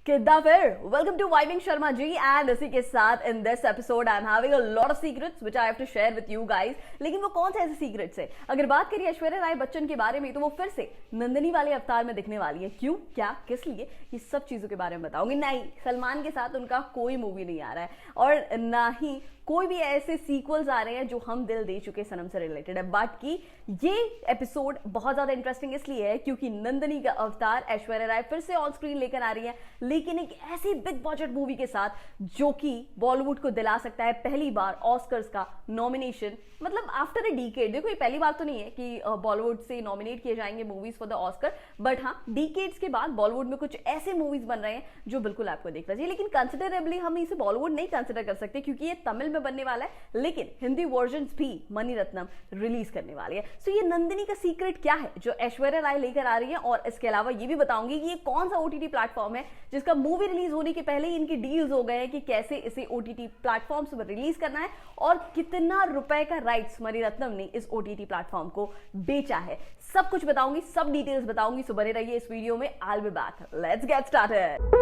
कितना फिर welcome to vibing Sharma ji and इसी के साथ in this episode I am having a lot of secrets which I have to share with you guys. लेकिन वो कौन से ऐसे सीक्रेट्स है? अगर बात करिए ऐश्वर्या राय बच्चन के बारे में तो वो फिर से नंदिनी वाले अवतार में दिखने वाली है। क्यों, क्या, किस लिए, ये सब चीजों के बारे में बताऊंगी। नहीं, सलमान के साथ उनका कोई मूवी नहीं आ रहा है और ना ही कोई भी ऐसे सीक्वल्स आ रहे हैं जो हम दिल दे चुके सनम से रिलेटेड है। बट कि ये एपिसोड बहुत ज्यादा इंटरेस्टिंग इसलिए है क्योंकि नंदिनी का अवतार ऐश्वर्या राय फिर से ऑन स्क्रीन लेकर आ रही है, लेकिन एक ऐसी बिग बजट मूवी के साथ जो कि बॉलीवुड को दिला सकता है पहली बार ऑस्कर्स का नॉमिनेशन। मतलब आफ्टर अ डिकेड। देखो, ये पहली बार तो नहीं है कि बॉलीवुड से नॉमिनेट किए जाएंगे movies for the Oscar, but हाँ, डिकेड्स के बाद बॉलीवुड में कुछ ऐसे मूवीज बन रहे हैं जो बिल्कुल आपको देखना चाहिए। लेकिन कंसिडरेबली हम इसे बॉलीवुड नहीं कंसिडर कर सकते क्योंकि ये तमिल में बनने वाला है, लेकिन हिंदी वर्जन भी मणि रत्नम रिलीज करने वाली है। सो ये नंदिनी का सीक्रेट क्या है जो ऐश्वर्या राय लेकर आ रही है, और इसके अलावा ये भी बताऊंगी कि ये कौन सा ओटीटी प्लेटफॉर्म है जिसका मूवी रिलीज होने के पहले ही इनकी डील्स हो गए हैं कि कैसे इसे ओटीटी प्लेटफॉर्म्स पर रिलीज करना है और कितना रुपए का राइट्स मणि रत्नम ने इस ओटीटी प्लेटफॉर्म को बेचा है। सब कुछ बताऊंगी, सब डिटेल्स बताऊंगी। सो बने रहिए इस वीडियो में। I will be back, let's get started.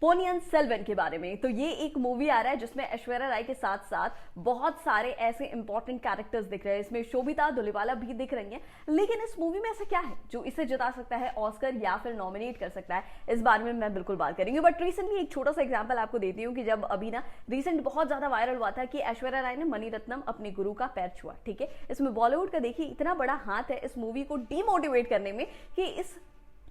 Ponniyin Selvan के बारे में तो ये एक मूवी आ रहा है जिसमें ऐश्वर्या राय के साथ साथ बहुत सारे ऐसे इंपॉर्टेंट कैरेक्टर्स दिख रहे हैं। इसमें शोभिता धुलीवाला भी दिख रही हैं, लेकिन इस मूवी में ऐसा क्या है जो इसे जिता सकता है ऑस्कर या फिर नॉमिनेट कर सकता है, इस बारे में मैं बिल्कुल बात करेंगे। बट रिसेंटली एक छोटा सा एग्जाम्पल आपको देती हूँ कि जब अभी ना रिसेंट बहुत ज्यादा वायरल हुआ था कि ऐश्वर्या राय ने मणि रत्नम अपने गुरु का पैर छुआ। ठीक है, इसमें बॉलीवुड का देखिए इतना बड़ा हाथ है इस मूवी को डीमोटिवेट करने में कि इस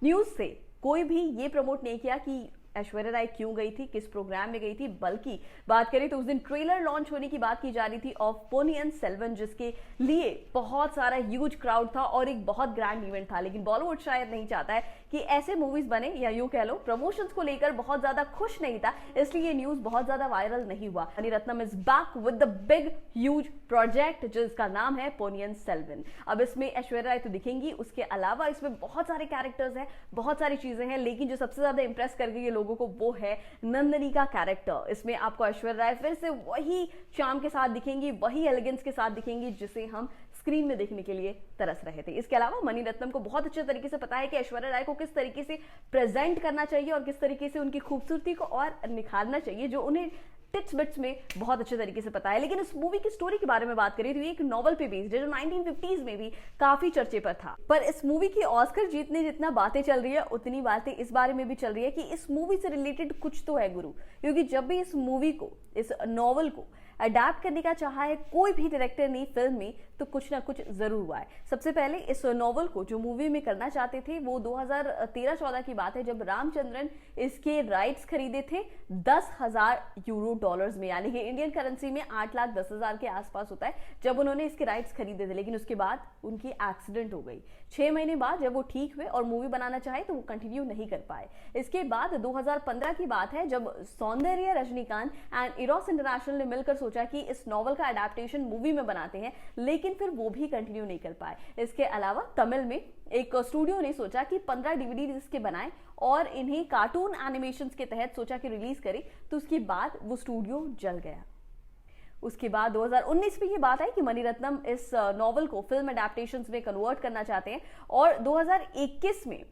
न्यूज से कोई भी ये प्रमोट नहीं किया कि ऐश्वर्या राय क्यों गई थी, किस प्रोग्राम में गई थी। बल्कि बात करें तो उस दिन ट्रेलर लॉन्च होने की बात की जा रही थी ऑफ पोनियन सेल्वन, जिसके लिए बहुत सारा ह्यूज क्राउड था और एक बहुत ग्रैंड इवेंट था। लेकिन बॉलीवुड शायद नहीं चाहता है कि ऐसे मूवीज बने, या यूं कह लो प्रमोशंस को लेकर बहुत ज्यादा खुश नहीं था, इसलिए ये न्यूज बहुत ज्यादा वायरल नहीं हुआ। Mani Ratnam is back with the big huge project जिसका नाम है पोनियन सेल्वन। अब इसमें ऐश्वर्या राय तो दिखेंगी, उसके अलावा इसमें बहुत सारे कैरेक्टर्स हैं, बहुत सारी चीजें हैं, लेकिन जो सबसे ज्यादा इंप्रेस कर गई लोगों को वो है नंदिनी का कैरेक्टर। इसमें आपको ऐश्वर्या राय फिर से वही चार्म के साथ दिखेंगी, वही एलिगेंस के साथ दिखेंगी जिसे हम स्क्रीन में देखने के लिए तरस रहे थे। इसके अलावा मणि रत्नम को बहुत अच्छे तरीके से पता है कि ऐश्वर्या राय को किस तरीके से प्रेजेंट करना चाहिए और किस तरीके से उनकी खूबसूरती को और निखारना चाहिए, जो उन्हें टिप्स बिट्स में बहुत अच्छे तरीके से पता है। लेकिन इस मूवी की स्टोरी के बारे में बात करें तो ये एक नॉवल पे बेस्ड है जो 1950s में भी काफी चर्चे पर था। पर इस मूवी की ऑस्कर जीतने जितना बातें चल रही है उतनी बातें इस बारे में भी चल रही है कि इस मूवी से रिलेटेड कुछ तो है गुरु, क्योंकि जब भी इस मूवी को, इस नॉवल को अडैप्ट करने का चाहा है कोई भी डायरेक्टर ने फिल्म में, तो कुछ ना कुछ जरूर हुआ है। सबसे पहले इस नॉवल को जो मूवी में करना चाहते थे वो 2013-14 की बात है, जब रामचंद्रन इसके राइट्स खरीदे थे 10,000 यूरो डॉलर्स में, यानी कि इंडियन करेंसी में 8,10,000 के आसपास होता है, जब उन्होंने इसके राइट्स खरीदे थे। लेकिन उसके बाद उनकी एक्सीडेंट हो गई। 6 महीने बाद जब वो ठीक हुए और मूवी बनाना चाहे तो वो कंटिन्यू नहीं कर पाए। इसके बाद 2015 की बात है जब सौंदर्य रजनीकांत एंड इरोस इंटरनेशनल ने मिलकर सोचा कि इस नॉवल का अडैप्टेशन मूवी में बनाते हैं, लेकिन फिर वो भी कंटिन्यू नहीं कर पाए। इसके अलावा तमिल में एक स्टूडियो ने सोचा कि 15 डीवीडी इसके बनाए और इन्हें कार्टून एनिमेशंस के तहत सोचा कि रिलीज करे, तो उसके बाद वो स्टूडियो जल गया। उसके बाद 2019 में ये बात आई कि मणि रत्नम इस नॉवल को फिल्म अडैप्टेशंस में कन्वर्ट करना चाहते हैं, और 2021 में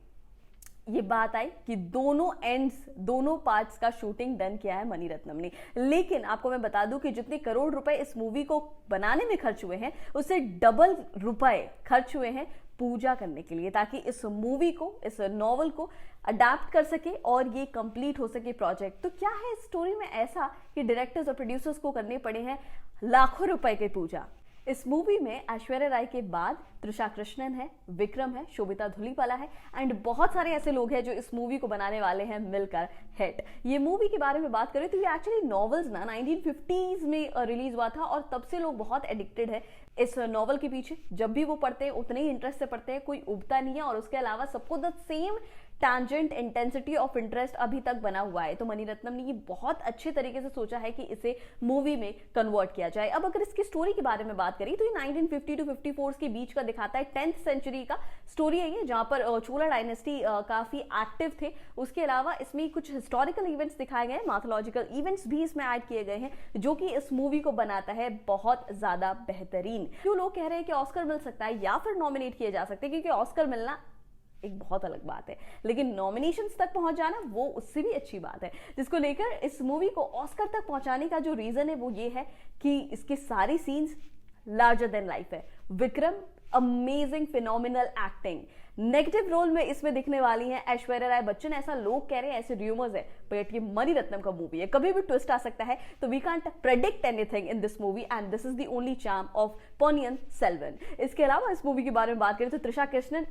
ये बात आई कि दोनों एंड्स, दोनों पार्ट्स का शूटिंग डन किया है मणि रत्नम ने। लेकिन आपको मैं बता दूं कि जितने करोड़ रुपए इस मूवी को बनाने में खर्च हुए हैं उससे डबल रुपए खर्च हुए हैं पूजा करने के लिए, ताकि इस मूवी को, इस नॉवल को अडैप्ट कर सके और ये कंप्लीट हो सके प्रोजेक्ट। तो क्या है इस स्टोरी में ऐसा कि डायरेक्टर्स और प्रोड्यूसर्स को करने पड़े हैं लाखों रुपए के पूजा? इस मूवी में ऐश्वर्या राय के बाद त्रिशा कृष्णन है, विक्रम है, शोभिता धुलीवाला है एंड बहुत सारे ऐसे लोग हैं जो इस मूवी को बनाने वाले हैं मिलकर हिट। ये मूवी के बारे में बात करें तो ये एक्चुअली नॉवेल्स ना 1950s में रिलीज हुआ था और तब से लोग बहुत एडिक्टेड है इस नॉवल के पीछे। जब भी वो पढ़ते हैं उतने ही इंटरेस्ट से पढ़ते हैं, कोई उबता नहीं है, और उसके अलावा सबको the same tangent intensity of interest अभी तक बना हुआ है। तो मणिरत्नम ने ये बहुत अच्छे तरीके से सोचा है कि इसे मूवी में कन्वर्ट किया जाए। अब अगर इसकी स्टोरी के बारे में बात करें तो ये 1950 टू 54 के बीच का दिखाता है। 10th सेंचुरी का स्टोरी है ये, जहां पर चोला डायनेस्टी काफी एक्टिव थे। उसके अलावा इसमें कुछ हिस्टोरिकल इवेंट्स दिखाए गए हैं, मैथोलॉजिकल इवेंट्स भी इसमें ऐड किए गए हैं, जो कि इस मूवी को बनाता है बहुत ज्यादा बेहतरीन। क्यों लोग कह रहे हैं कि ऑस्कर मिल सकता है या फिर नॉमिनेट किए जा सकते हैं, क्योंकि ऑस्कर मिलना एक बहुत अलग बात है, लेकिन नॉमिनेशंस तक पहुंच जाना वो उससे भी अच्छी बात है। जिसको लेकर इस मूवी को ऑस्कर तक पहुंचाने का जो रीजन है वो ये है कि इसके सारे सीन्स लार्जर देन लाइफ है। Vikram amazing phenomenal acting. Negative role में इसमें दिखने वाली हैं ऐश्वर्या राय बच्चन, ऐसा लोग कह रहे हैं, ऐसे रूमर्स है, बट ये मणिरत्नम का मूवी है, कभी भी ट्विस्ट आ सकता है। तो we can't predict anything in this movie and this is the only charm of Ponniyin Selvan. इसके अलावा इस मूवी के बारे में बात करें तो त्रिशा कृष्णन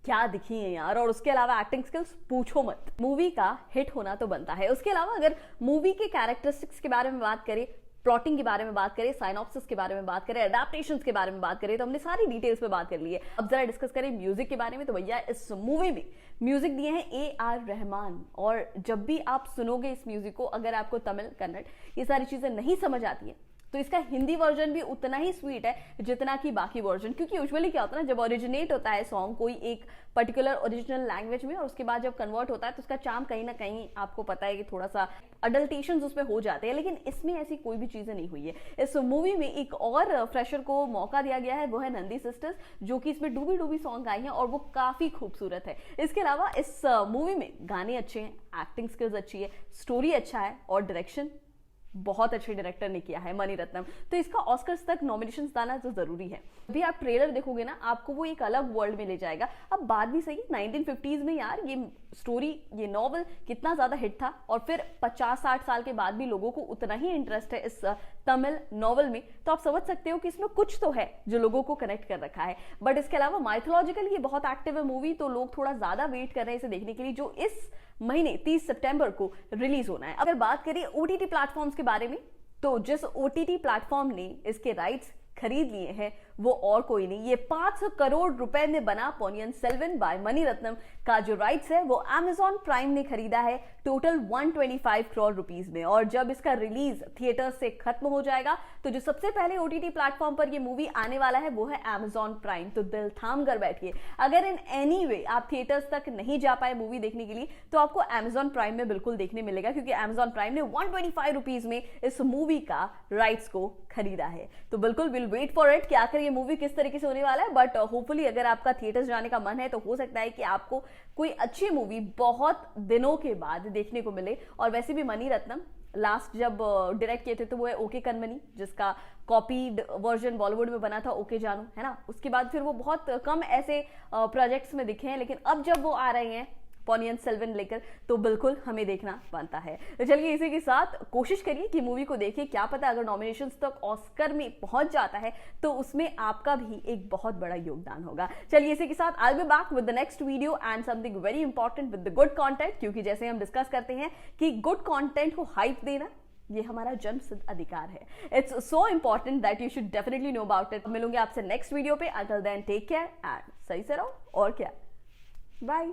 क्या दिखी है यार, और उसके अलावा एक्टिंग स्किल्स पूछो मत। मूवी का हिट होना तो बनता है। उसके अलावा अगर मूवी के कैरेक्टरिस्टिक्स के बारे में बात करें, प्लॉटिंग के बारे में बात करें, साइनॉप्सिस के बारे में बात करें, अडैप्टेशंस के बारे में बात करें, तो हमने सारी डिटेल्स पे बात कर ली है। अब जरा डिस्कस करें म्यूजिक के बारे में। तो भैया इस मूवी में म्यूजिक दिए हैं AR रहमान, और जब भी आप सुनोगे इस म्यूजिक को, अगर आपको तमिल, कन्नड़ ये सारी चीजें नहीं समझ आती है तो इसका हिंदी वर्जन भी उतना ही स्वीट है जितना कि बाकी वर्जन। क्योंकि यूजुअली क्या होता है ना, जब ओरिजिनेट होता है सॉन्ग कोई एक पर्टिकुलर ओरिजिनल लैंग्वेज में और उसके बाद जब कन्वर्ट होता है तो उसका चार्म कहीं ना कहीं आपको पता है कि थोड़ा सा अडल्टेशंस उसमें हो जाते हैं, लेकिन इसमें ऐसी कोई भी चीजें नहीं हुई है। इस मूवी में एक और फ्रेशर को मौका दिया गया है, वो है नंदी सिस्टर्स, जो कि इसमें डूबी डूबी सॉन्ग आई हैं और वो काफी खूबसूरत है। इसके अलावा इस मूवी में गाने अच्छे हैं, एक्टिंग स्किल्स अच्छी है, स्टोरी अच्छा है और डायरेक्शन बहुत अच्छे डायरेक्टर ने किया है मणिरत्नम। तो इसका ऑस्कर्स तक नॉमिनेशन लाना तो जरूरी है। अभी आप ट्रेलर देखोगे ना, आपको वो एक अलग वर्ल्ड में ले जाएगा। अब बात भी सही, 1950s में यार ये स्टोरी, ये नॉवल कितना ज्यादा हिट था, और फिर 50-60 साल के बाद भी लोगों को उतना ही इंटरेस्ट है इस तमिल नॉवल में। तो आप समझ सकते हो कि इसमें कुछ तो है जो लोगों को कनेक्ट कर रखा है। बट इसके अलावा माइथोलॉजिकल ये बहुत एक्टिव है मूवी, तो लोग थोड़ा ज्यादा वेट कर रहे हैं इसे देखने के लिए, जो इस महीने 30 सितंबर को रिलीज होना है। अगर बात करें OTT प्लेटफॉर्म्स के बारे में, तो जिस OTT प्लेटफॉर्म ने इसके राइट्स खरीद लिए हैं वो और कोई नहीं, ये 500 करोड़ रुपए में बना पोनियन सेल्वन बाय मणिरत्नम का जो राइट्स है वो Amazon प्राइम ने खरीदा है टोटल 125 करोड़ रुपीस में। और जब इसका रिलीज थिएटर से खत्म हो जाएगा तो जो सबसे पहले OTT प्लेटफॉर्म पर ये मूवी आने वाला है वो है Amazon प्राइम। तो दिल थाम कर बैठिए, अगर इन एनी वे आप थिएटर्स तक नहीं जा पाए मूवी देखने के लिए तो आपको Amazon प्राइम में बिल्कुल देखने मिलेगा, क्योंकि Amazon प्राइम ने 125 रुपीस में इस मूवी का राइट्स को खरीदा है। तो बिल्कुल विल वेट फॉर इट कि आखिर ये मूवी किस तरीके से होने वाला है। बट होपफुली अगर आपका थिएटर्स जाने का मन है तो हो सकता है कि आपको कोई अच्छी मूवी बहुत दिनों के बाद देखने को मिले। और वैसे भी मणिरत्नम लास्ट जब डायरेक्ट किए थे तो वो है ओके कनमनी, जिसका कॉपीड वर्जन बॉलीवुड में बना था ओके जानू, है ना। उसके बाद फिर वो बहुत कम ऐसे प्रोजेक्ट्स में दिखे हैं, लेकिन अब जब वो आ रहे हैं पोनियन सेल्वन लेकर तो बिल्कुल हमें देखना बनता है। तो चलिए इसी के साथ कोशिश करिए कि मूवी को देखिए, क्या पता अगर नॉमिनेशंस तक ऑस्कर में पहुंच जाता है तो उसमें आपका भी एक बहुत बड़ा योगदान होगा। चलिए इसी के साथ I will be back with the next video and something very important with the good content, क्योंकि जैसे हम डिस्कस करते हैं कि गुड कंटेंट को हाइप देना ये हमारा जन्मसिद्ध अधिकार है। It's so important that you should definitely know about it. मिलूंगे आपसे नेक्स्ट वीडियो पे, until then take care and सही से रहो। और क्या, बाय।